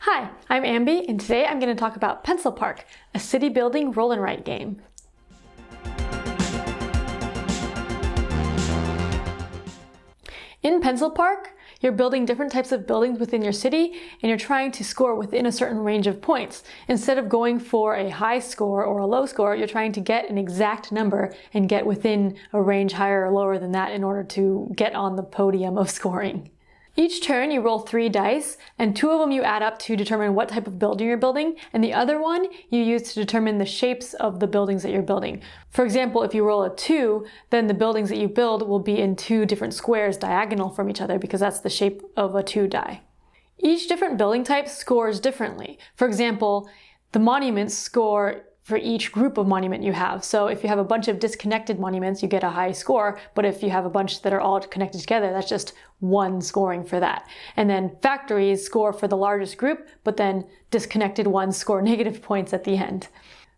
Hi, I'm Ambie, and today I'm going to talk about Pencil Park, a city building roll and write game. In Pencil Park, you're building different types of buildings within your city, and you're trying to score within a certain range of points. Instead of going for a high score or a low score, you're trying to get an exact number and get within a range higher or lower than that in order to get on the podium of scoring. Each turn you roll 3 dice, and 2 of them you add up to determine what type of building you're building, and the other one you use to determine the shapes of the buildings that you're building. For example, if you roll a 2, then the buildings that you build will be in 2 different squares diagonal from each other because that's the shape of a 2 die. Each different building type scores differently. For example, the monuments score for each group of monument you have. So if you have a bunch of disconnected monuments, you get a high score, but if you have a bunch that are all connected together, that's just 1 scoring for that. And then factories score for the largest group, but then disconnected ones score negative points at the end.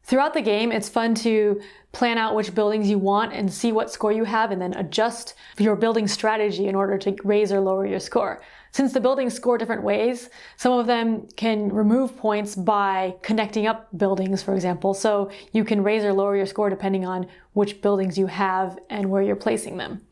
Throughout the game, it's fun to plan out which buildings you want and see what score you have and then adjust your building strategy in order to raise or lower your score. Since the buildings score different ways, some of them can remove points by connecting up buildings, for example, so you can raise or lower your score depending on which buildings you have and where you're placing them.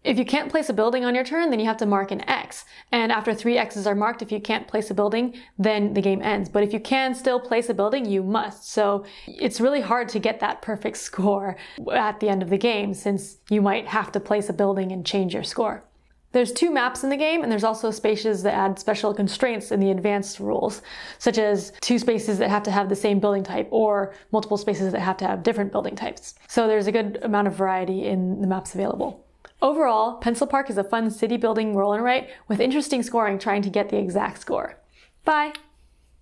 If you can't place a building on your turn, then you have to mark an X. And after 3 X's are marked, if you can't place a building, then the game ends. But if you can still place a building, you must. So it's really hard to get that perfect score at the end of the game, since you might have to place a building and change your score. There's 2 maps in the game, and there's also spaces that add special constraints in the advanced rules, such as 2 spaces that have to have the same building type, or multiple spaces that have to have different building types. So there's a good amount of variety in the maps available. Overall, Pencil Park is a fun city building roll and write with interesting scoring trying to get the exact score. Bye!